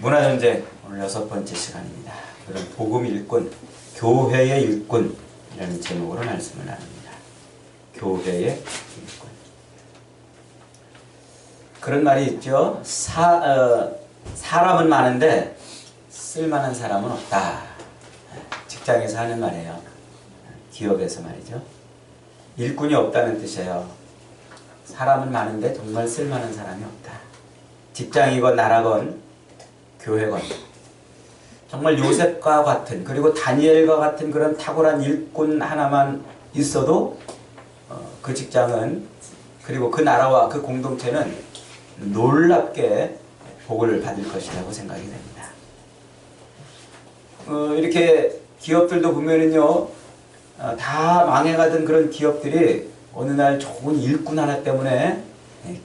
문화전쟁 오늘 6번째 시간입니다. 그런 복음 일꾼, 교회의 일꾼이라는 제목으로 말씀을 나눕니다. 교회의 일꾼. 그런 말이 있죠. 사람은 많은데 쓸만한 사람은 없다. 직장에서 하는 말이에요. 기업에서 말이죠. 일꾼이 없다는 뜻이에요. 사람은 많은데 정말 쓸만한 사람이 없다. 직장이건 나라건 교회건 정말 요셉과 같은, 그리고 다니엘과 같은 그런 탁월한 일꾼 하나만 있어도 그 직장은, 그리고 그 나라와 그 공동체는 놀랍게 복을 받을 것이라고 생각이 됩니다. 이렇게 기업들도 보면은요, 다 망해가던 그런 기업들이 어느 날 좋은 일꾼 하나 때문에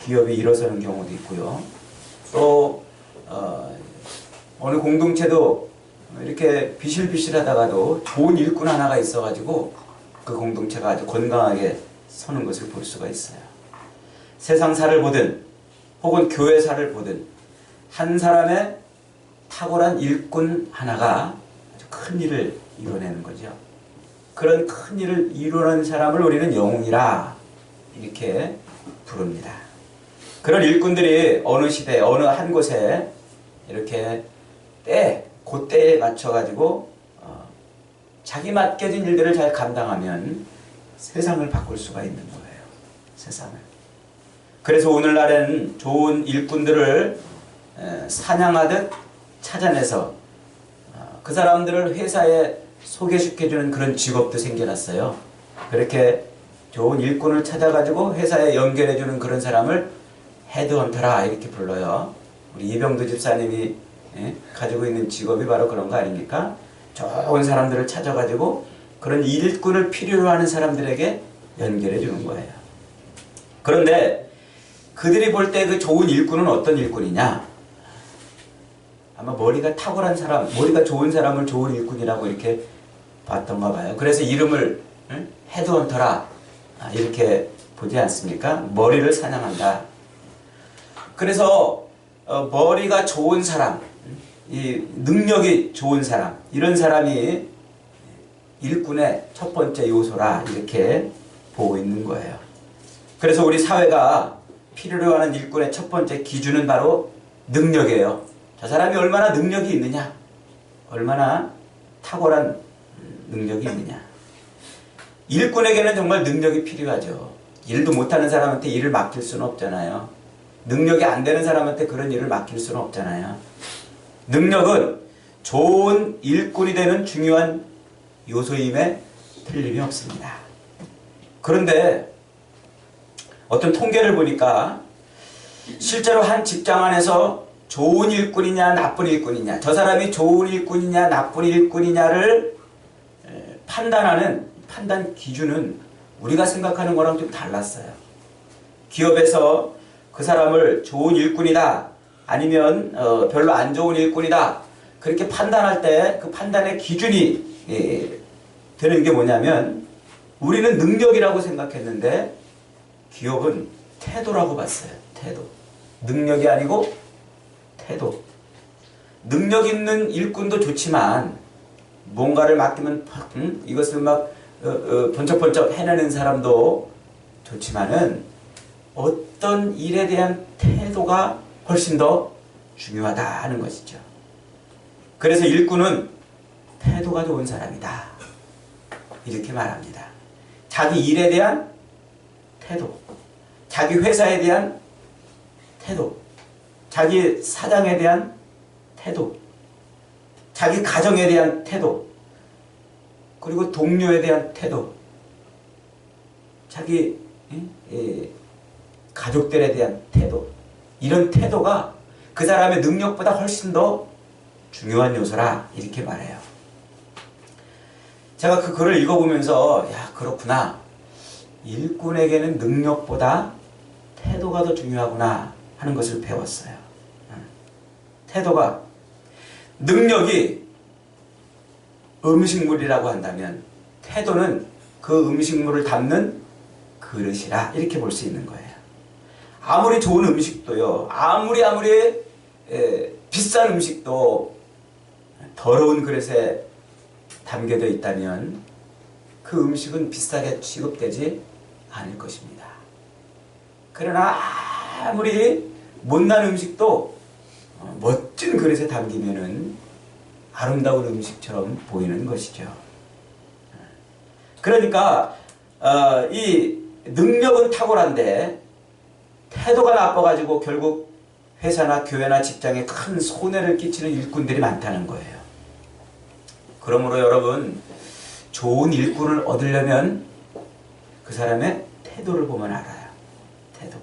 기업이 일어서는 경우도 있고요. 또 어느 공동체도 이렇게 비실비실하다가도 좋은 일꾼 하나가 있어가지고 그 공동체가 아주 건강하게 서는 것을 볼 수가 있어요. 세상사를 보든 혹은 교회사를 보든 한 사람의 탁월한 일꾼 하나가 아주 큰 일을 이뤄내는 거죠. 그런 큰 일을 이루는 사람을 우리는 영웅이라 이렇게 부릅니다. 그런 일꾼들이 어느 시대, 어느 한 곳에 이렇게 그때에 맞춰가지고 자기 맡겨진 일들을 잘 감당하면 세상을 바꿀 수가 있는 거예요. 세상을. 그래서 오늘날에는 좋은 일꾼들을 사냥하듯 찾아내서 그 사람들을 회사에 소개시켜주는 그런 직업도 생겨났어요. 그렇게 좋은 일꾼을 찾아가지고 회사에 연결해주는 그런 사람을 헤드헌터라 이렇게 불러요. 우리 이병두 집사님이 가지고 있는 직업이 바로 그런 거 아닙니까? 좋은 사람들을 찾아가지고 그런 일꾼을 필요로 하는 사람들에게 연결해 주는 거예요. 그런데 그들이 볼 때 그 좋은 일꾼은 어떤 일꾼이냐? 아마 머리가 탁월한 사람, 머리가 좋은 사람을 좋은 일꾼이라고 이렇게 봤던가 봐요. 그래서 이름을 헤드헌터라 이렇게 보지 않습니까? 머리를 사냥한다. 그래서 머리가 좋은 사람, 이 능력이 좋은 사람, 이런 사람이 일꾼의 첫 번째 요소라 이렇게 보고 있는 거예요. 그래서 우리 사회가 필요로 하는 일꾼의 첫 번째 기준은 바로 능력이에요. 저 사람이 얼마나 능력이 있느냐, 얼마나 탁월한 능력이 있느냐. 일꾼에게는 정말 능력이 필요하죠. 일도 못하는 사람한테 일을 맡길 수는 없잖아요. 능력이 안 되는 사람한테 그런 일을 맡길 수는 없잖아요. 능력은 좋은 일꾼이 되는 중요한 요소임에 틀림이 없습니다. 그런데 어떤 통계를 보니까 실제로 한 직장 안에서 좋은 일꾼이냐 나쁜 일꾼이냐, 저 사람이 좋은 일꾼이냐 나쁜 일꾼이냐를 판단하는 판단 기준은 우리가 생각하는 거랑 좀 달랐어요. 기업에서 그 사람을 좋은 일꾼이다 아니면 별로 안 좋은 일꾼이다 그렇게 판단할 때 그 판단의 기준이 되는 게 뭐냐면, 우리는 능력이라고 생각했는데 기업은 태도라고 봤어요. 태도. 능력이 아니고 태도. 능력 있는 일꾼도 좋지만 뭔가를 맡기면 이것을 막 번쩍번쩍 해내는 사람도 좋지만은 어떤 일에 대한 태도가 훨씬 더 중요하다 하는 것이죠. 그래서 일꾼은 태도가 좋은 사람이다 이렇게 말합니다. 자기 일에 대한 태도, 자기 회사에 대한 태도, 자기 사장에 대한 태도, 자기 가정에 대한 태도, 그리고 동료에 대한 태도, 자기 가족들에 대한 태도, 이런 태도가 그 사람의 능력보다 훨씬 더 중요한 요소라 이렇게 말해요. 제가 그 글을 읽어보면서 야, 그렇구나, 일꾼에게는 능력보다 태도가 더 중요하구나 하는 것을 배웠어요. 태도가, 능력이 음식물이라고 한다면 태도는 그 음식물을 담는 그릇이라 이렇게 볼 수 있는 거예요. 아무리 좋은 음식도요, 아무리 비싼 비싼 음식도 더러운 그릇에 담겨져 있다면 그 음식은 비싸게 취급되지 않을 것입니다. 그러나 아무리 못난 음식도 멋진 그릇에 담기면은 아름다운 음식처럼 보이는 것이죠. 그러니까 이 능력은 탁월한데 태도가 나빠가지고 결국 회사나 교회나 직장에 큰 손해를 끼치는 일꾼들이 많다는 거예요. 그러므로 여러분, 좋은 일꾼을 얻으려면 그 사람의 태도를 보면 알아요. 태도.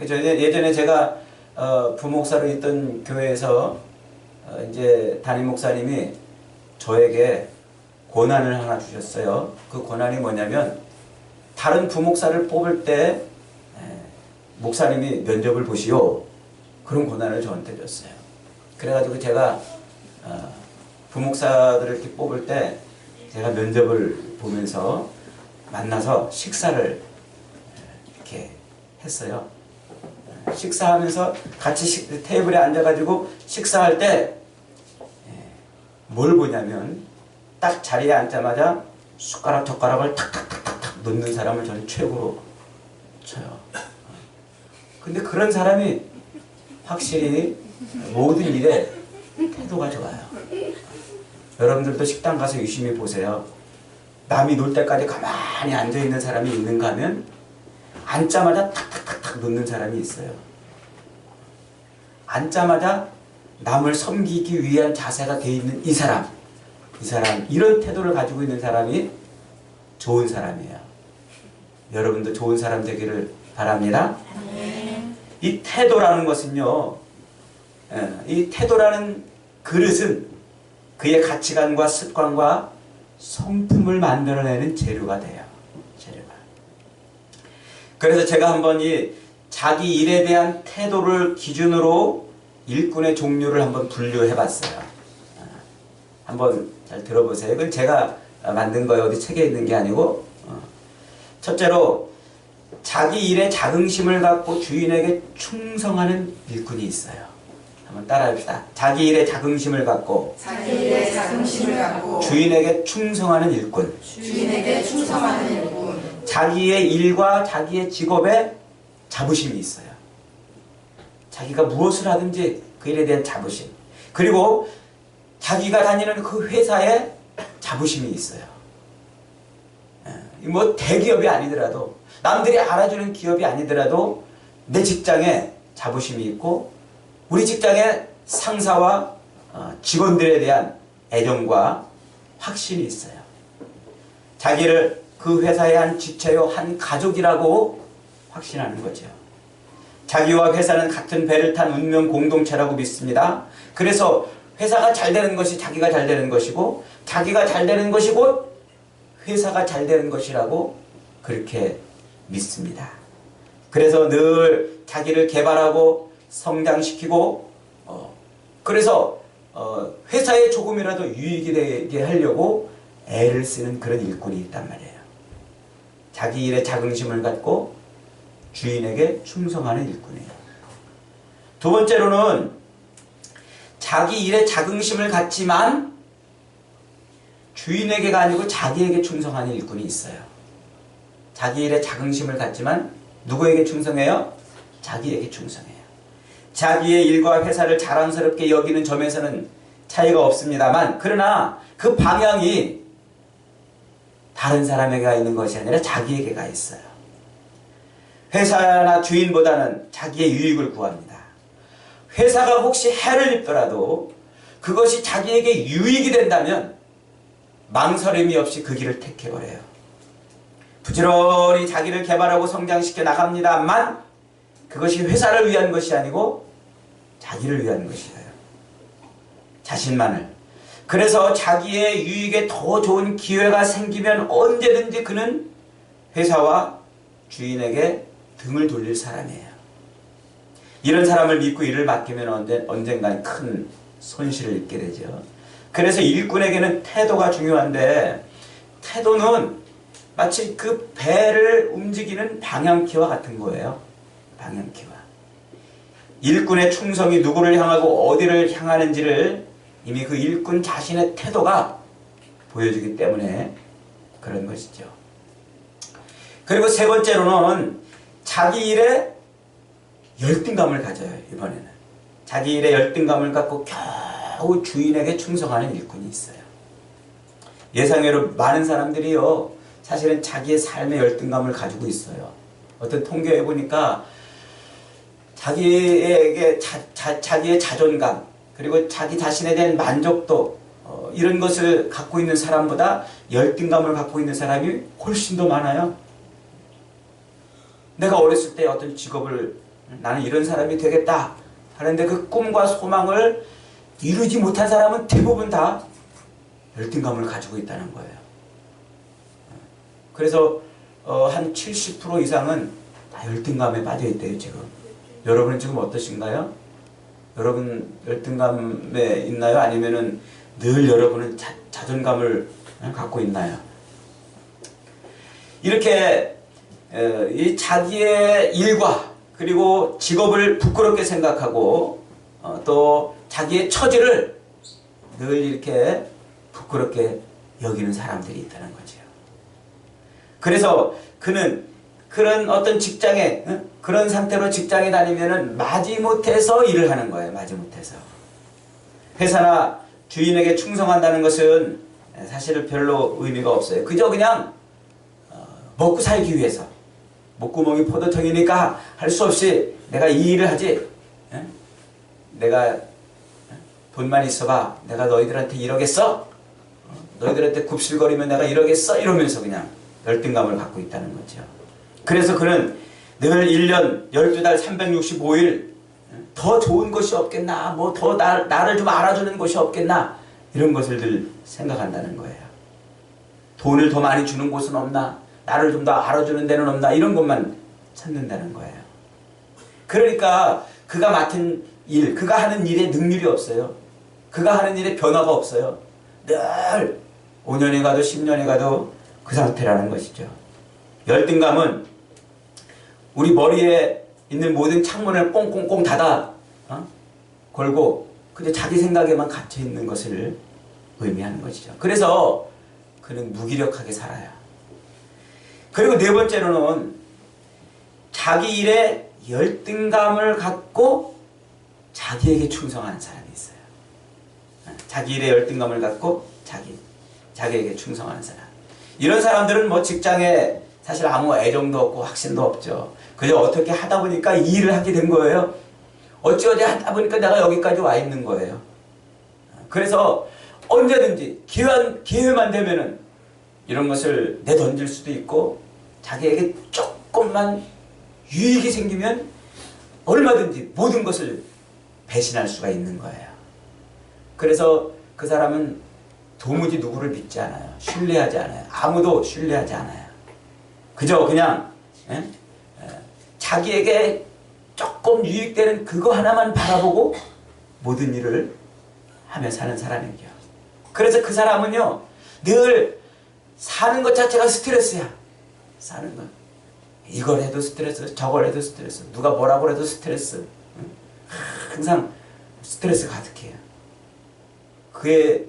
예전에 제가 부목사로 있던 교회에서 이제 담임 목사님이 저에게 고난을 하나 주셨어요. 그 고난이 뭐냐면 다른 부목사를 뽑을 때 목사님이 면접을 보시오. 그런 고난을 저한테 줬어요. 그래가지고 제가 부목사들을 이렇게 뽑을 때 제가 면접을 보면서 만나서 식사를 이렇게 했어요. 식사하면서 같이 테이블에 앉아가지고 식사할 때 뭘 보냐면 딱 자리에 앉자마자 숟가락 젓가락을 탁탁탁탁 놓는 사람을 저는 최고로 쳐요. 근데 그런 사람이 확실히 모든 일에 태도가 좋아요. 여러분들도 식당 가서 유심히 보세요. 남이 놀 때까지 가만히 앉아있는 사람이 있는가 하면 앉자마자 탁탁탁탁 놓는 사람이 있어요. 앉자마자 남을 섬기기 위한 자세가 되어 있는 이 사람, 이런 태도를 가지고 있는 사람이 좋은 사람이에요. 여러분도 좋은 사람 되기를 바랍니다. 이 태도라는 것은요, 이 태도라는 그릇은 그의 가치관과 습관과 성품을 만들어내는 재료가 돼요. 재료가. 그래서 제가 한번 이 자기 일에 대한 태도를 기준으로 일꾼의 종류를 한번 분류해 봤어요. 한번 잘 들어보세요. 이건 제가 만든 거예요. 어디 책에 있는 게 아니고. 첫째로 자기 일에 자긍심을 갖고 주인에게 충성하는 일꾼이 있어요. 한번 따라합시다. 자기 일에 자긍심을 갖고 주인에게 충성하는 일꾼. 자기의 일과 자기의 직업에 자부심이 있어요. 자기가 무엇을 하든지 그 일에 대한 자부심. 그리고 자기가 다니는 그 회사에 자부심이 있어요. 뭐 대기업이 아니더라도, 남들이 알아주는 기업이 아니더라도 내 직장에 자부심이 있고 우리 직장의 상사와 직원들에 대한 애정과 확신이 있어요. 자기를 그 회사의 한 지체요, 한 가족이라고 확신하는 거죠. 자기와 회사는 같은 배를 탄 운명 공동체라고 믿습니다. 그래서 회사가 잘 되는 것이 자기가 잘 되는 것이고, 자기가 잘 되는 것이 곧 회사가 잘 되는 것이라고 그렇게 믿습니다. 그래서 늘 자기를 개발하고 성장시키고, 그래서 회사에 조금이라도 유익이 되게 하려고 애를 쓰는 그런 일꾼이 있단 말이에요. 자기 일에 자긍심을 갖고 주인에게 충성하는 일꾼이에요. 두 번째로는 자기 일에 자긍심을 갖지만 주인에게가 아니고 자기에게 충성하는 일꾼이 있어요. 자기 일에 자긍심을 갖지만 누구에게 충성해요? 자기에게 충성해요. 자기의 일과 회사를 자랑스럽게 여기는 점에서는 차이가 없습니다만, 그러나 그 방향이 다른 사람에게 있는 것이 아니라 자기에게 가 있어요. 회사나 주인보다는 자기의 유익을 구합니다. 회사가 혹시 해를 입더라도 그것이 자기에게 유익이 된다면 망설임이 없이 그 길을 택해버려요. 부지런히 자기를 개발하고 성장시켜 나갑니다만 그것이 회사를 위한 것이 아니고 자기를 위한 것이에요. 자신만을. 그래서 자기의 유익에 더 좋은 기회가 생기면 언제든지 그는 회사와 주인에게 등을 돌릴 사람이에요. 이런 사람을 믿고 일을 맡기면 언젠간 큰 손실을 입게 되죠. 그래서 일꾼에게는 태도가 중요한데, 태도는 마치 그 배를 움직이는 방향키와 같은 거예요. 방향키와. 일꾼의 충성이 누구를 향하고 어디를 향하는지를 이미 그 일꾼 자신의 태도가 보여주기 때문에 그런 것이죠. 그리고 세 번째로는 자기 일에 열등감을 가져요. 이번에는 자기 일에 열등감을 갖고 겨우 주인에게 충성하는 일꾼이 있어요. 예상외로 많은 사람들이요, 사실은 자기의 삶의 열등감을 가지고 있어요. 어떤 통계에 보니까 자기에게 자기의 자존감, 그리고 자기 자신에 대한 만족도, 이런 것을 갖고 있는 사람보다 열등감을 갖고 있는 사람이 훨씬 더 많아요. 내가 어렸을 때 어떤 직업을, 나는 이런 사람이 되겠다 하는데 그 꿈과 소망을 이루지 못한 사람은 대부분 다 열등감을 가지고 있다는 거예요. 그래서 한 70% 이상은 다 열등감에 빠져 있대요, 지금. 여러분은 지금 어떠신가요? 여러분 열등감에 있나요? 아니면은 늘 여러분은 자존감을 갖고 있나요? 이렇게 이 자기의 일과 그리고 직업을 부끄럽게 생각하고 또 자기의 처지를 늘 이렇게 부끄럽게 여기는 사람들이 있다는 거죠. 그래서 그는 그런 어떤 직장에, 그런 상태로 직장에 다니면은 마지못해서 일을 하는 거예요. 마지못해서. 회사나 주인에게 충성한다는 것은 사실 별로 의미가 없어요. 그저 그냥 먹고 살기 위해서. 목구멍이 포도통이니까 할 수 없이 내가 이 일을 하지. 내가 돈만 있어봐. 내가 너희들한테 이러겠어? 너희들한테 굽실거리면 내가 이러겠어? 이러면서 그냥 열등감을 갖고 있다는 거죠. 그래서 그는 늘 1년 12달 365일 더 좋은 것이 없겠나, 뭐 더 나를 좀 알아주는 것이 없겠나, 이런 것을 늘 생각한다는 거예요. 돈을 더 많이 주는 곳은 없나, 나를 좀 더 알아주는 데는 없나, 이런 것만 찾는다는 거예요. 그러니까 그가 맡은 일, 그가 하는 일에 능률이 없어요. 그가 하는 일에 변화가 없어요. 늘 5년이 가도 10년이 가도 그 상태라는 것이죠. 열등감은 우리 머리에 있는 모든 창문을 꽁꽁꽁 닫아 걸고 근데 자기 생각에만 갇혀 있는 것을 의미하는 것이죠. 그래서 그는 무기력하게 살아요. 그리고 네 번째로는 자기 일에 열등감을 갖고 자기에게 충성하는 사람이 있어요. 자기 일에 열등감을 갖고 자기에게 충성하는 사람. 이런 사람들은 뭐 직장에 사실 아무 애정도 없고 확신도 없죠. 그저 어떻게 하다 보니까 이 일을 하게 된 거예요. 어찌어찌 하다 보니까 내가 여기까지 와 있는 거예요. 그래서 언제든지 기회만 되면은 이런 것을 내던질 수도 있고 자기에게 조금만 유익이 생기면 얼마든지 모든 것을 배신할 수가 있는 거예요. 그래서 그 사람은 도무지 누구를 믿지 않아요. 신뢰하지 않아요. 아무도 신뢰하지 않아요. 그저 그냥 자기에게 조금 유익되는 그거 하나만 바라보고 모든 일을 하며 사는 사람이죠. 그래서 그 사람은요, 늘 사는 것 자체가 스트레스야. 사는 것. 이걸 해도 스트레스, 저걸 해도 스트레스, 누가 뭐라고 해도 스트레스. 항상 스트레스 가득해요. 그의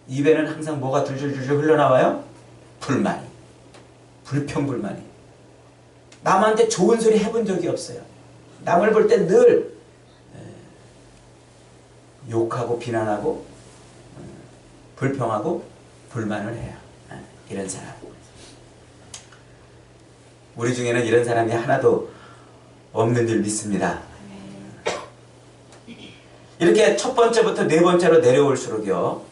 입에는 항상 뭐가 줄줄줄 흘러나와요? 불만이. 불평불만이. 남한테 좋은 소리 해본 적이 없어요. 남을 볼 때 늘 욕하고 비난하고 불평하고 불만을 해요. 이런 사람. 우리 중에는 이런 사람이 하나도 없는 줄 믿습니다. 이렇게 첫 번째부터 네 번째로 내려올수록요,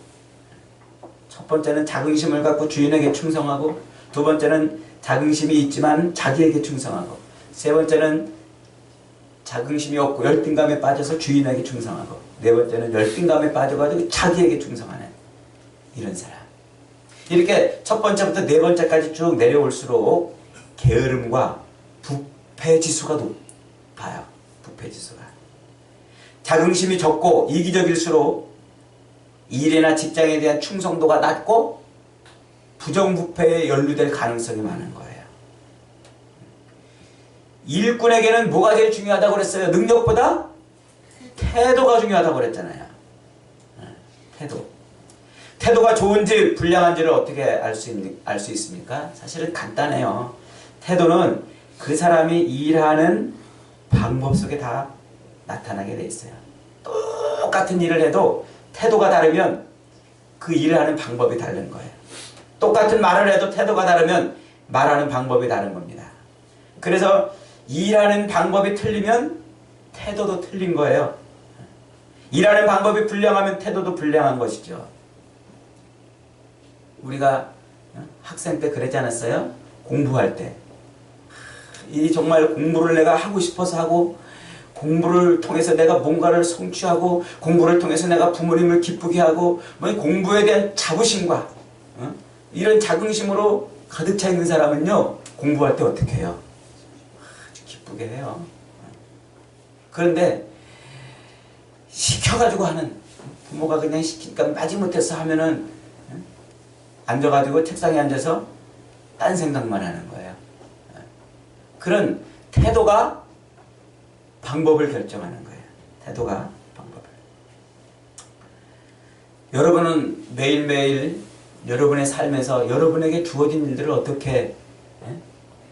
첫 번째는 자긍심을 갖고 주인에게 충성하고, 두 번째는 자긍심이 있지만 자기에게 충성하고, 세 번째는 자긍심이 없고 열등감에 빠져서 주인에게 충성하고, 네 번째는 열등감에 빠져가지고 자기에게 충성하는 이런 사람. 이렇게 첫 번째부터 네 번째까지 쭉 내려올수록 게으름과 부패지수가 높아요. 부패지수가. 자긍심이 적고 이기적일수록 일이나 직장에 대한 충성도가 낮고 부정부패에 연루될 가능성이 많은 거예요. 일꾼에게는 뭐가 제일 중요하다고 그랬어요? 능력보다 태도가 중요하다고 그랬잖아요. 태도. 태도가 좋은지 불량한지를 어떻게 알 수 있습니까? 사실은 간단해요. 태도는 그 사람이 일하는 방법 속에 다 나타나게 돼 있어요. 똑같은 일을 해도 태도가 다르면 그 일을 하는 방법이 다른 거예요. 똑같은 말을 해도 태도가 다르면 말하는 방법이 다른 겁니다. 그래서 일하는 방법이 틀리면 태도도 틀린 거예요. 일하는 방법이 불량하면 태도도 불량한 것이죠. 우리가 학생 때 그랬지 않았어요? 공부할 때. 이 정말 공부를 내가 하고 싶어서 하고, 공부를 통해서 내가 뭔가를 성취하고, 공부를 통해서 내가 부모님을 기쁘게 하고, 뭐 공부에 대한 자부심과 이런 자긍심으로 가득 차 있는 사람은요, 공부할 때 어떻게 해요? 아주 기쁘게 해요. 그런데 시켜가지고 하는, 부모가 그냥 시키니까 마지못해서 하면은 앉아가지고 책상에 앉아서 딴 생각만 하는 거예요. 그런 태도가 방법을 결정하는 거예요. 태도가 방법을. 여러분은 매일매일 여러분의 삶에서 여러분에게 주어진 일들을 어떻게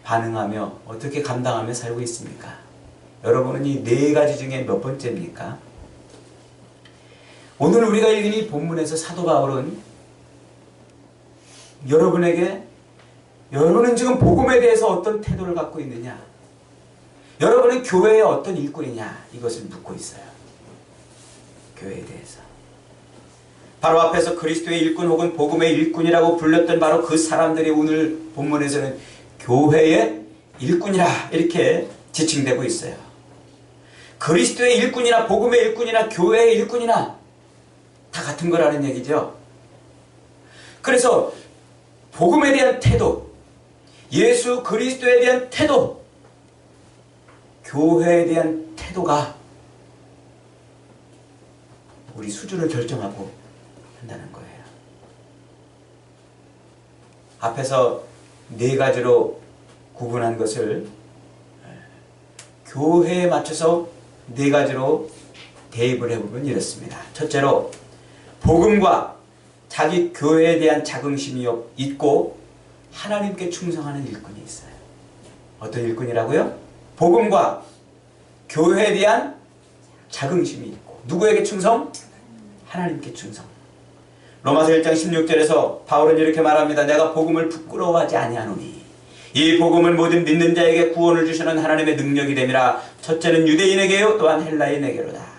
반응하며 어떻게 감당하며 살고 있습니까? 여러분은 이 네 가지 중에 몇 번째입니까? 오늘 우리가 읽은 이 본문에서 사도 바울은 여러분은 지금 복음에 대해서 어떤 태도를 갖고 있느냐? 여러분은 교회의 어떤 일꾼이냐? 이것을 묻고 있어요. 교회에 대해서. 바로 앞에서 그리스도의 일꾼 혹은 복음의 일꾼이라고 불렸던 바로 그 사람들이 오늘 본문에서는 교회의 일꾼이라 이렇게 지칭되고 있어요. 그리스도의 일꾼이나 복음의 일꾼이나 교회의 일꾼이나 다 같은 거라는 얘기죠. 그래서 복음에 대한 태도, 예수 그리스도에 대한 태도, 교회에 대한 태도가 우리 수준을 결정하고 한다는 거예요. 앞에서 네 가지로 구분한 것을 교회에 맞춰서 네 가지로 대입을 해보면 이렇습니다. 첫째로 복음과 자기 교회에 대한 자긍심이 있고 하나님께 충성하는 일꾼이 있어요. 어떤 일꾼이라고요? 복음과 교회에 대한 자긍심이 있고 누구에게 충성? 하나님께 충성. 로마서 1장 16절에서 바울은 이렇게 말합니다. 내가 복음을 부끄러워하지 아니하노니 이 복음은 모든 믿는 자에게 구원을 주시는 하나님의 능력이 됨이라. 첫째는 유대인에게요 또한 헬라인에게로다.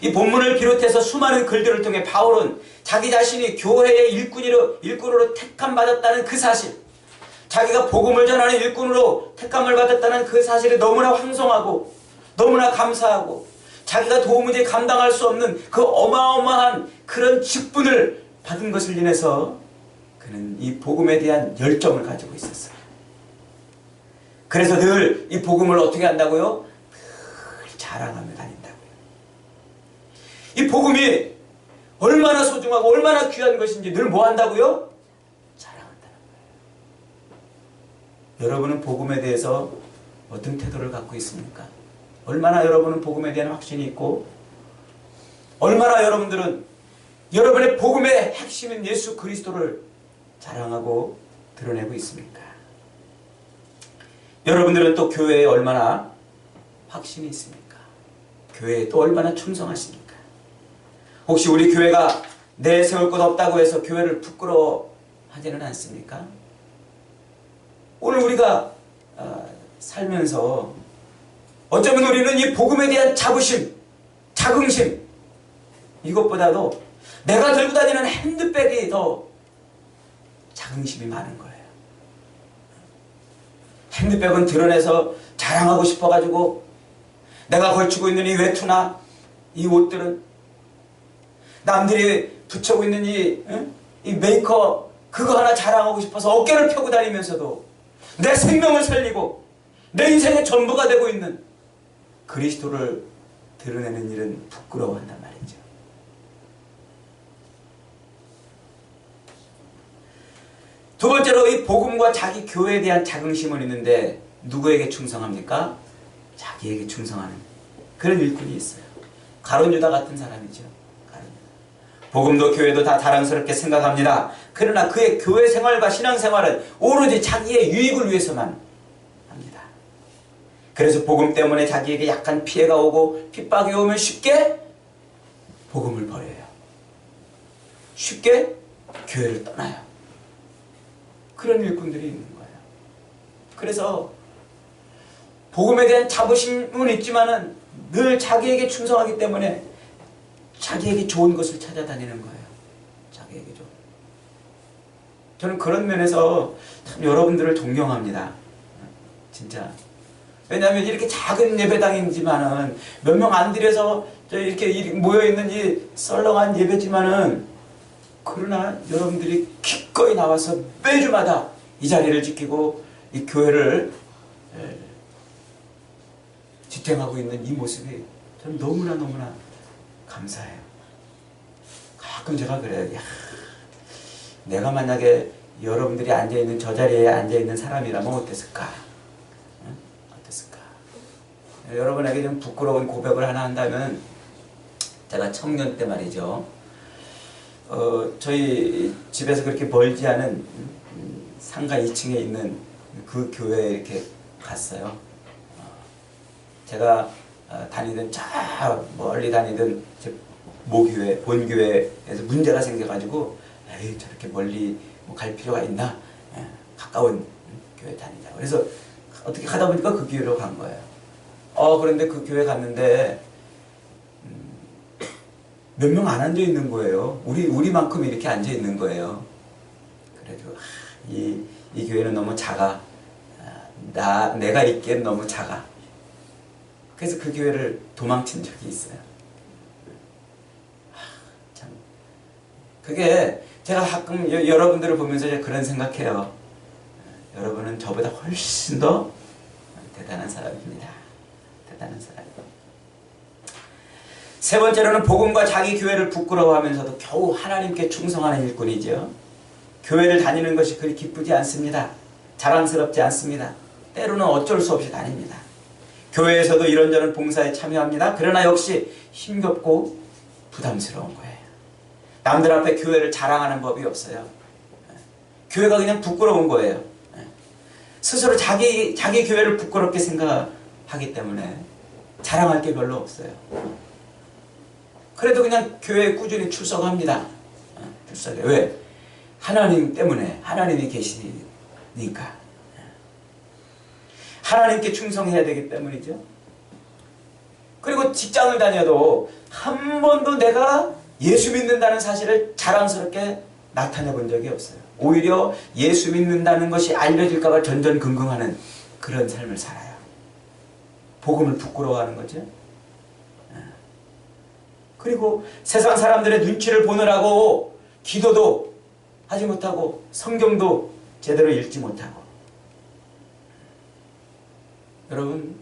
이 본문을 비롯해서 수많은 글들을 통해 바울은 자기 자신이 교회의 일꾼으로 택함 받았다는 그 사실, 자기가 복음을 전하는 일꾼으로 택함을 받았다는 그 사실에 너무나 황송하고 너무나 감사하고 자기가 도무지 감당할 수 없는 그 어마어마한 그런 직분을 받은 것을 인해서 그는 이 복음에 대한 열정을 가지고 있었어요. 그래서 늘 이 복음을 어떻게 한다고요? 늘 자랑하며 다닌다고요. 이 복음이 얼마나 소중하고 얼마나 귀한 것인지 늘 뭐 한다고요? 자랑한다는 거예요. 여러분은 복음에 대해서 어떤 태도를 갖고 있습니까? 얼마나 여러분은 복음에 대한 확신이 있고 얼마나 여러분들은 여러분의 복음의 핵심인 예수 그리스도를 자랑하고 드러내고 있습니까? 여러분들은 또 교회에 얼마나 확신이 있습니까? 교회에 또 얼마나 충성하십니까? 혹시 우리 교회가 내세울 것 없다고 해서 교회를 부끄러워하지는 않습니까? 오늘 우리가 살면서 어쩌면 우리는 이 복음에 대한 자부심, 자긍심, 이것보다도 내가 들고 다니는 핸드백이 더 자긍심이 많은 거예요. 핸드백은 드러내서 자랑하고 싶어가지고 내가 걸치고 있는 이 외투나 이 옷들은 남들이 붙이고 있는 이 메이크업 그거 하나 자랑하고 싶어서 어깨를 펴고 다니면서도 내 생명을 살리고 내 인생의 전부가 되고 있는 그리스도를 드러내는 일은 부끄러워한단 말이죠. 두 번째로 이 복음과 자기 교회에 대한 자긍심은 있는데 누구에게 충성합니까? 자기에게 충성하는 그런 일꾼이 있어요. 가룟 유다 같은 사람이죠. 가룟 유다. 복음도 교회도 다 자랑스럽게 생각합니다. 그러나 그의 교회 생활과 신앙생활은 오로지 자기의 유익을 위해서만 합니다. 그래서 복음 때문에 자기에게 약간 피해가 오고 핍박이 오면 쉽게 복음을 버려요. 쉽게 교회를 떠나요. 그런 일꾼들이 있는 거예요. 그래서 복음에 대한 자부심은 있지만은 늘 자기에게 충성하기 때문에 자기에게 좋은 것을 찾아다니는 거예요. 자기에게 좋은. 저는 그런 면에서 참 여러분들을 존경합니다. 진짜. 왜냐하면 이렇게 작은 예배당이지만은 몇 명 안 들여서 이렇게 모여있는 이 썰렁한 예배지만은 그러나 여러분들이 기꺼이 나와서 매주마다 이 자리를 지키고 이 교회를 지탱하고 있는 이 모습이 저는 너무나 감사해요. 가끔 제가 그래요. 야, 내가 만약에 여러분들이 앉아있는 저 자리에 앉아있는 사람이라면 어땠을까? 응? 어땠을까? 여러분에게 좀 부끄러운 고백을 하나 한다면 제가 청년 때 말이죠. 저희 집에서 그렇게 멀지 않은 상가 2층에 있는 그 교회에 이렇게 갔어요. 제가 다니던 저 멀리 다니던 모교회, 본교회에서 문제가 생겨가지고 에이 저렇게 멀리 뭐 갈 필요가 있나? 가까운 교회 다니자. 그래서 어떻게 가다 보니까 그 교회로 간 거예요. 그런데 그 교회 갔는데 몇 명 안 앉아 있는 거예요. 우리만큼 이렇게 앉아 있는 거예요. 그래도 이 교회는 너무 작아. 내가 있기엔 너무 작아. 그래서 그 교회를 도망친 적이 있어요. 참. 그게 제가 가끔 여러분들을 보면서 그런 생각해요. 여러분은 저보다 훨씬 더 대단한 사람입니다. 대단한 사람. 세 번째로는 복음과 자기 교회를 부끄러워하면서도 겨우 하나님께 충성하는 일꾼이죠. 교회를 다니는 것이 그리 기쁘지 않습니다. 자랑스럽지 않습니다. 때로는 어쩔 수 없이 다닙니다. 교회에서도 이런저런 봉사에 참여합니다. 그러나 역시 힘겹고 부담스러운 거예요. 남들 앞에 교회를 자랑하는 법이 없어요. 교회가 그냥 부끄러운 거예요. 스스로 자기 교회를 부끄럽게 생각하기 때문에 자랑할 게 별로 없어요. 그래도 그냥 교회에 꾸준히 출석합니다. 출석해. 왜? 하나님 때문에, 하나님이 계시니까. 하나님께 충성해야 되기 때문이죠. 그리고 직장을 다녀도 한 번도 내가 예수 믿는다는 사실을 자랑스럽게 나타내 본 적이 없어요. 오히려 예수 믿는다는 것이 알려질까 봐 전전긍긍하는 그런 삶을 살아요. 복음을 부끄러워하는 거죠. 그리고 세상 사람들의 눈치를 보느라고 기도도 하지 못하고 성경도 제대로 읽지 못하고. 여러분,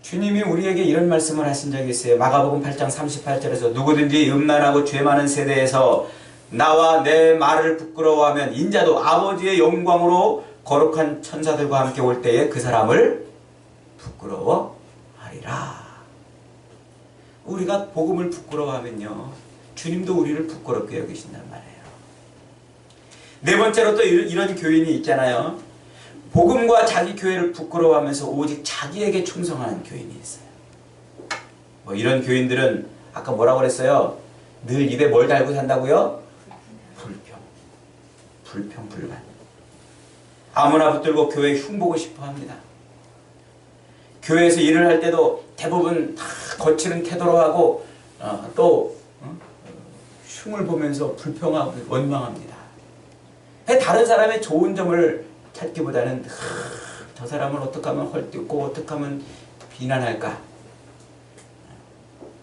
주님이 우리에게 이런 말씀을 하신 적이 있어요. 마가복음 8장 38절에서 누구든지 음란하고 죄 많은 세대에서 나와 내 말을 부끄러워하면 인자도 아버지의 영광으로 거룩한 천사들과 함께 올 때에 그 사람을 부끄러워하리라. 우리가 복음을 부끄러워하면요, 주님도 우리를 부끄럽게 여기신단 말이에요. 네 번째로 또 이런 교인이 있잖아요. 복음과 자기 교회를 부끄러워하면서 오직 자기에게 충성하는 교인이 있어요. 뭐 이런 교인들은 아까 뭐라고 그랬어요? 늘 입에 뭘 달고 산다고요? 불평불만. 아무나 붙들고 교회에 흉보고 싶어 합니다. 교회에서 일을 할 때도 대부분 다 거칠은 태도로 하고 또 흉을 보면서 불평하고 원망합니다. 다른 사람의 좋은 점을 찾기보다는 저 사람을 어떻게 하면 헐뜯고 어떻게 하면 비난할까,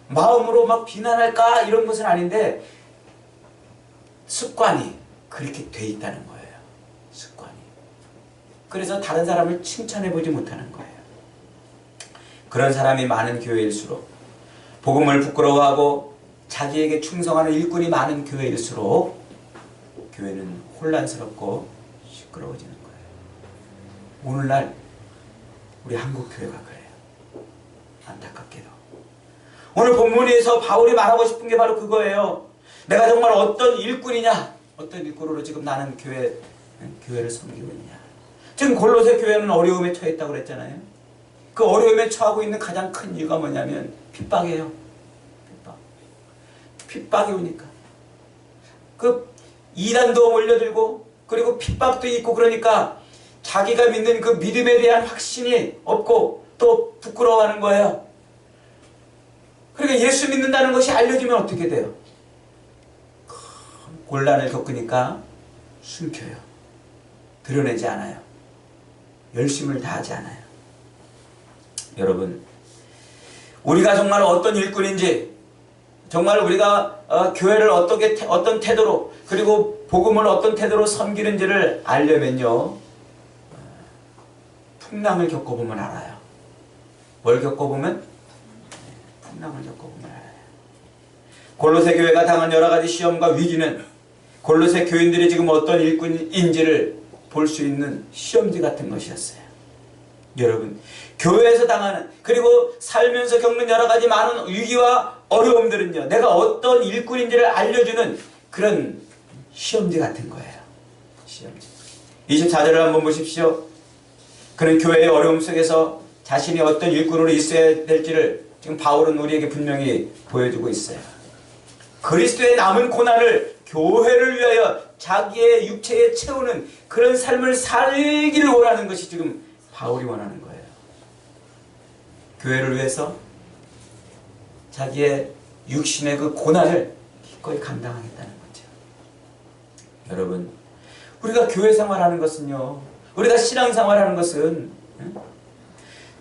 마음으로 막 비난할까 이런 것은 아닌데 습관이 그렇게 돼 있다는 거예요. 습관이. 그래서 다른 사람을 칭찬해보지 못하는 거예요. 그런 사람이 많은 교회일수록, 복음을 부끄러워하고 자기에게 충성하는 일꾼이 많은 교회일수록 교회는 혼란스럽고 시끄러워지는 거예요. 오늘날 우리 한국 교회가 그래요. 안타깝게도. 오늘 본문에서 바울이 말하고 싶은 게 바로 그거예요. 내가 정말 어떤 일꾼이냐, 어떤 일꾼으로 지금 나는 교회를 섬기고 있냐. 지금 골로새 교회는 어려움에 처했다고 그랬잖아요. 그 어려움에 처하고 있는 가장 큰 이유가 뭐냐면 핍박이에요. 핍박이 오니까. 그 이단도 몰려들고 그리고 핍박도 있고 그러니까 자기가 믿는 그 믿음에 대한 확신이 없고 또 부끄러워하는 거예요. 그러니까 예수 믿는다는 것이 알려지면 어떻게 돼요? 큰 곤란을 겪으니까 숨겨요. 드러내지 않아요. 열심을 다하지 않아요. 여러분, 우리가 정말 어떤 일꾼인지, 정말 우리가 교회를 어떤 태도로, 그리고 복음을 어떤 태도로 섬기는지를 알려면요, 풍랑을 겪어보면 알아요. 뭘 겪어보면? 풍랑을 겪어보면 알아요. 골로새 교회가 당한 여러 가지 시험과 위기는 골로새 교인들이 지금 어떤 일꾼인지를 볼 수 있는 시험지 같은 것이었어요. 여러분, 교회에서 당하는, 그리고 살면서 겪는 여러 가지 많은 위기와 어려움들은요, 내가 어떤 일꾼인지를 알려주는 그런 시험지 같은 거예요. 시험지. 24절을 한번 보십시오. 그는 교회의 어려움 속에서 자신이 어떤 일꾼으로 있어야 될지를 지금 바울은 우리에게 분명히 보여주고 있어요. 그리스도의 남은 고난을 교회를 위하여 자기의 육체에 채우는 그런 삶을 살기를 원하는 것이 지금 바울이 원하는 거예요. 교회를 위해서 자기의 육신의 그 고난을 기꺼이 감당하겠다는 거죠. 여러분, 우리가 교회 생활하는 것은요, 우리가 신앙생활하는 것은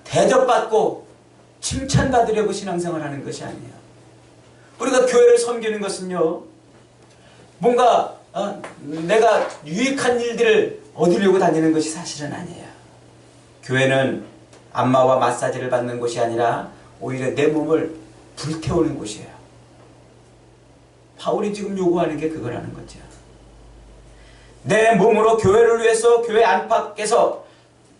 대접받고 칭찬받으려고 신앙생활하는 것이 아니에요. 우리가 교회를 섬기는 것은요, 뭔가 내가 유익한 일들을 얻으려고 다니는 것이 사실은 아니에요. 교회는 안마와 마사지를 받는 곳이 아니라 오히려 내 몸을 불태우는 곳이에요. 바울이 지금 요구하는 게 그거라는 거죠. 내 몸으로 교회를 위해서 교회 안팎에서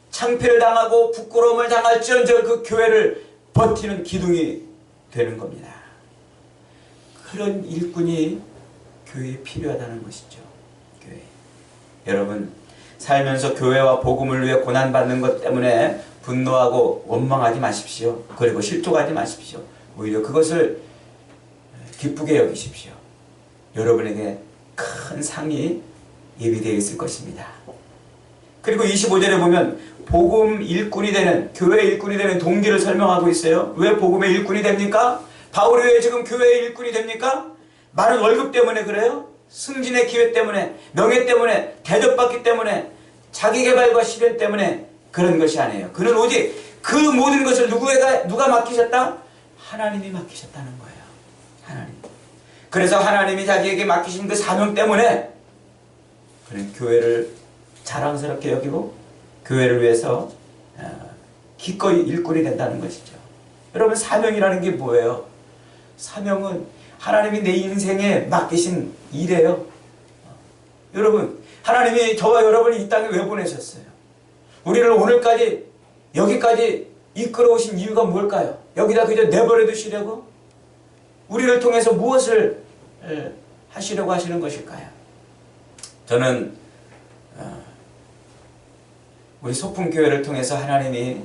창피를 당하고 부끄러움을 당할지언정 그 교회를 버티는 기둥이 되는 겁니다. 그런 일꾼이 교회에 필요하다는 것이죠. 교회. 여러분, 살면서 교회와 복음을 위해 고난받는 것 때문에 분노하고 원망하지 마십시오. 그리고 실족하지 마십시오. 오히려 그것을 기쁘게 여기십시오. 여러분에게 큰 상이 예비되어 있을 것입니다. 그리고 25절에 보면 복음 일꾼이 되는, 교회 일꾼이 되는 동기를 설명하고 있어요. 왜 복음의 일꾼이 됩니까? 바울이 왜 지금 교회의 일꾼이 됩니까? 많은 월급 때문에 그래요? 승진의 기회 때문에, 명예 때문에, 대접받기 때문에, 자기개발과 실현 때문에 그런 것이 아니에요. 그는 오직 그 모든 것을 누가 맡기셨다? 하나님이 맡기셨다는 거예요. 하나님. 그래서 하나님이 자기에게 맡기신 그 사명 때문에 그는 교회를 자랑스럽게 여기고 교회를 위해서 기꺼이 일꾼이 된다는 것이죠. 여러분, 사명이라는 게 뭐예요? 사명은 하나님이 내 인생에 맡기신 일이에요. 여러분, 하나님이 저와 여러분을 이 땅에 왜 보내셨어요? 우리를 오늘까지 여기까지 이끌어 오신 이유가 뭘까요? 여기다 그저 내버려 두시려고? 우리를 통해서 무엇을 하시려고 하시는 것일까요? 저는 우리 소풍교회를 통해서 하나님이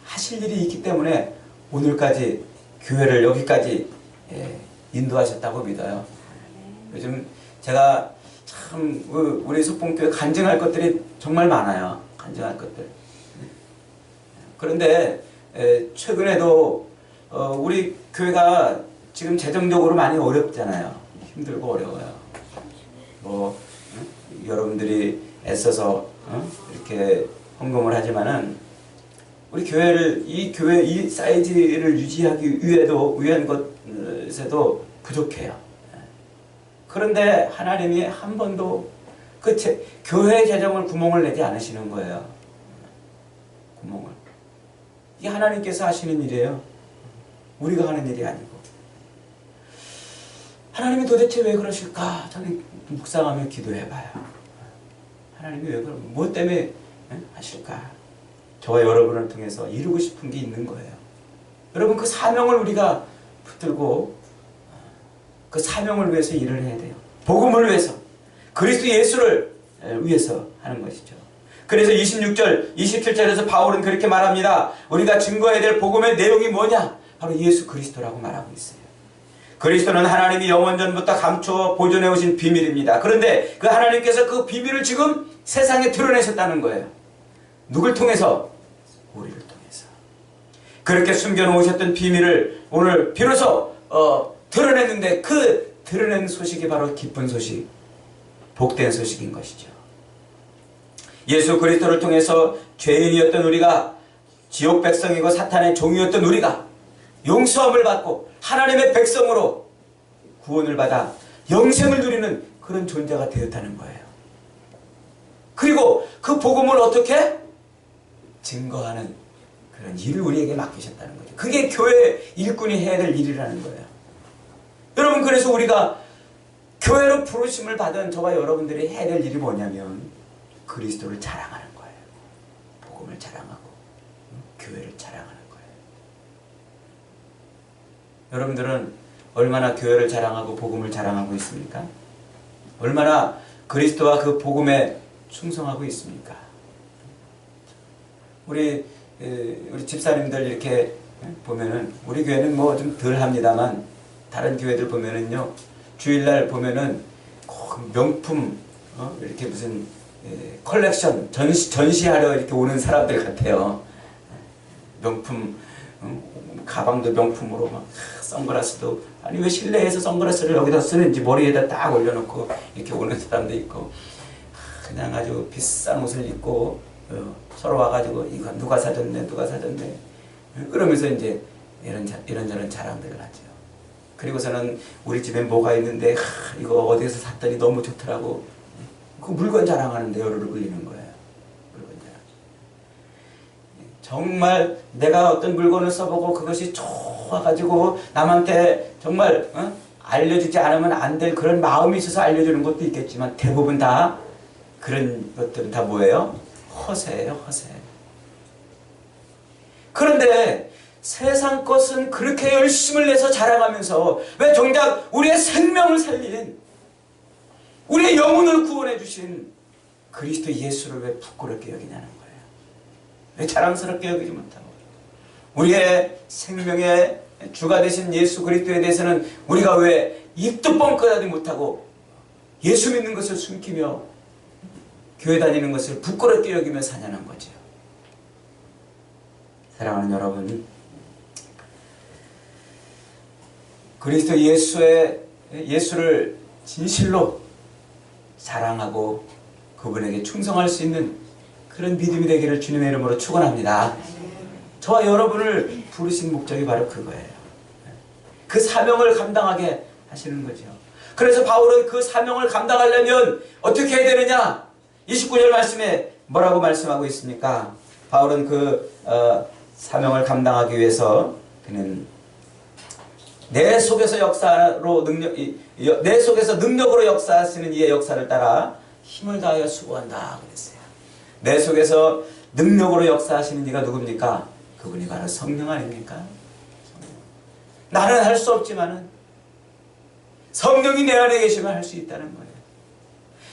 하실 일이 있기 때문에 오늘까지 교회를 여기까지 인도하셨다고 믿어요. 요즘 제가 참 우리 소풍교회 간증할 것들이 정말 많아요. 간증할 것들. 그런데 최근에도 우리 교회가 지금 재정적으로 많이 어렵잖아요. 힘들고 어려워요. 뭐 여러분들이 애써서 이렇게 헌금을 하지만은 우리 교회를 이 사이즈를 유지하기 위한 것에도 부족해요. 그런데 하나님이 한 번도 교회 재정을 구멍을 내지 않으시는 거예요. 구멍을. 이게 하나님께서 하시는 일이에요. 우리가 하는 일이 아니고. 하나님이 도대체 왜 그러실까? 저는 묵상하며 기도해봐요. 하나님이 왜 그러면 무엇 때문에 하실까? 저와 여러분을 통해서 이루고 싶은 게 있는 거예요. 여러분, 그 사명을 우리가 붙들고 그 사명을 위해서 일을 해야 돼요. 복음을 위해서, 그리스도 예수를 위해서 하는 것이죠. 그래서 26절, 27절에서 바울은 그렇게 말합니다. 우리가 증거해야 될 복음의 내용이 뭐냐? 바로 예수 그리스도라고 말하고 있어요. 그리스도는 하나님이 영원전부터 감추어 보존해 오신 비밀입니다. 그런데 그 하나님께서 그 비밀을 지금 세상에 드러내셨다는 거예요. 누굴 통해서? 우리를 통해서. 그렇게 숨겨놓으셨던 비밀을 오늘 비로소 드러냈는데, 그 드러낸 소식이 바로 기쁜 소식, 복된 소식인 것이죠. 예수 그리스도를 통해서 죄인이었던 우리가, 지옥 백성이고 사탄의 종이었던 우리가 용서함을 받고 하나님의 백성으로 구원을 받아 영생을 누리는 그런 존재가 되었다는 거예요. 그리고 그 복음을 어떻게 증거하는 그런 일을 우리에게 맡기셨다는 거죠. 그게 교회 일꾼이 해야 될 일이라는 거예요. 여러분, 그래서 우리가 교회로 부르심을 받은 저와 여러분들이 해야 될 일이 뭐냐면 그리스도를 자랑하는 거예요. 복음을 자랑하고 교회를 자랑하는 거예요. 여러분들은 얼마나 교회를 자랑하고 복음을 자랑하고 있습니까? 얼마나 그리스도와 그 복음에 충성하고 있습니까? 우리 집사님들 이렇게 보면은, 우리 교회는 뭐 좀 덜 합니다만 다른 교회들 보면은요, 주일날 보면은 꼭 명품 이렇게 무슨 컬렉션 전시하려 이렇게 오는 사람들 같아요. 명품 가방도 명품으로 막 선글라스도, 아니 왜 실내에서 선글라스를 여기다 쓰는지 머리에다 딱 올려놓고 이렇게 오는 사람도 있고, 그냥 아주 비싼 옷을 입고 서로 와가지고 이거 누가 사줬네 누가 사줬네 그러면서 이제 이런저런 자랑들을 하죠. 그리고서는 우리 집에 뭐가 있는데 이거 어디에서 샀더니 너무 좋더라고, 그 물건 자랑하는데 열을 올리는 거예요. 물건 자랑. 정말 내가 어떤 물건을 써보고 그것이 좋아가지고 남한테 정말 알려주지 않으면 안 될 그런 마음이 있어서 알려주는 것도 있겠지만, 대부분 다 그런 것들은 다 뭐예요? 허세예요, 허세. 그런데 세상 것은 그렇게 열심을 내서 자랑하면서 왜 정작 우리의 생명을 살린, 우리의 영혼을 구원해 주신 그리스도 예수를 왜 부끄럽게 여기냐는 거예요. 왜 자랑스럽게 여기지 못하고, 우리의 생명의 주가 되신 예수 그리스도에 대해서는 우리가 왜 입도 뻥끗하지 못하고 예수 믿는 것을 숨기며 교회 다니는 것을 부끄럽게 여기며 사냐는 거죠. 사랑하는 여러분, 그리스도 예수를 진실로 자랑하고 그분에게 충성할 수 있는 그런 믿음이 되기를 주님의 이름으로 축원합니다. 저와 여러분을 부르신 목적이 바로 그거예요. 그 사명을 감당하게 하시는 거죠. 그래서 바울은 그 사명을 감당하려면 어떻게 해야 되느냐? 29절 말씀에 뭐라고 말씀하고 있습니까? 바울은 그 사명을 감당하기 위해서 그는 내 속에서 능력으로 역사하시는 이의 역사를 따라 힘을 다하여 수고한다 그랬어요. 내 속에서 능력으로 역사하시는 이가 누굽니까? 그분이 바로 성령 아닙니까? 나는 할 수 없지만은 성령이 내 안에 계시면 할 수 있다는 거예요.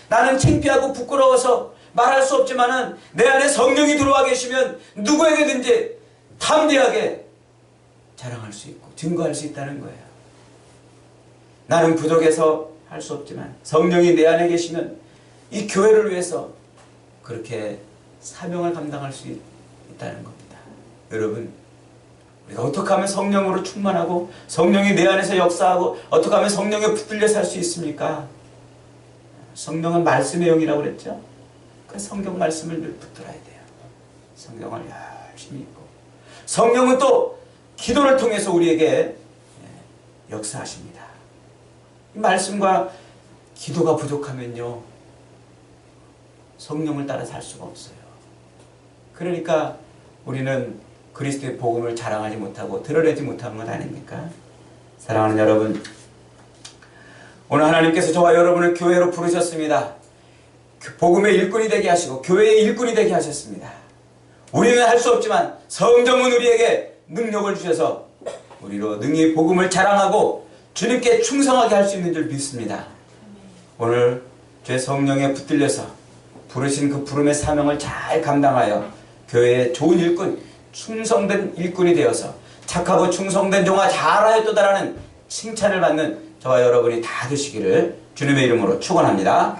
나는 창피하고 부끄러워서 말할 수 없지만은 내 안에 성령이 들어와 계시면 누구에게든지 담대하게 자랑할 수 있고 증거할 수 있다는 거예요. 나는 부족해서 할 수 없지만 성령이 내 안에 계시면 이 교회를 위해서 그렇게 사명을 감당할 수 있다는 겁니다. 여러분, 우리가 어떻게 하면 성령으로 충만하고 성령이 내 안에서 역사하고 어떻게 하면 성령에 붙들려 살 수 있습니까? 성령은 말씀의 영이라고 그랬죠? 그 성경 말씀을 늘 붙들어야 돼요. 성경을 열심히 읽고, 성령은 또 기도를 통해서 우리에게 역사하십니다. 이 말씀과 기도가 부족하면요, 성령을 따라 살 수가 없어요. 그러니까 우리는 그리스도의 복음을 자랑하지 못하고 드러내지 못하는 것 아닙니까? 사랑하는 여러분, 오늘 하나님께서 저와 여러분을 교회로 부르셨습니다. 복음의 일꾼이 되게 하시고 교회의 일꾼이 되게 하셨습니다. 우리는 할 수 없지만 성령은 우리에게 능력을 주셔서 우리로 능히 복음을 자랑하고 주님께 충성하게 할 수 있는 줄 믿습니다. 오늘 죄 성령에 붙들려서 부르신 그 부름의 사명을 잘 감당하여 교회의 좋은 일꾼, 충성된 일꾼이 되어서 착하고 충성된 종아 잘하였도다라는 칭찬을 받는 저와 여러분이 다 되시기를 주님의 이름으로 축원합니다.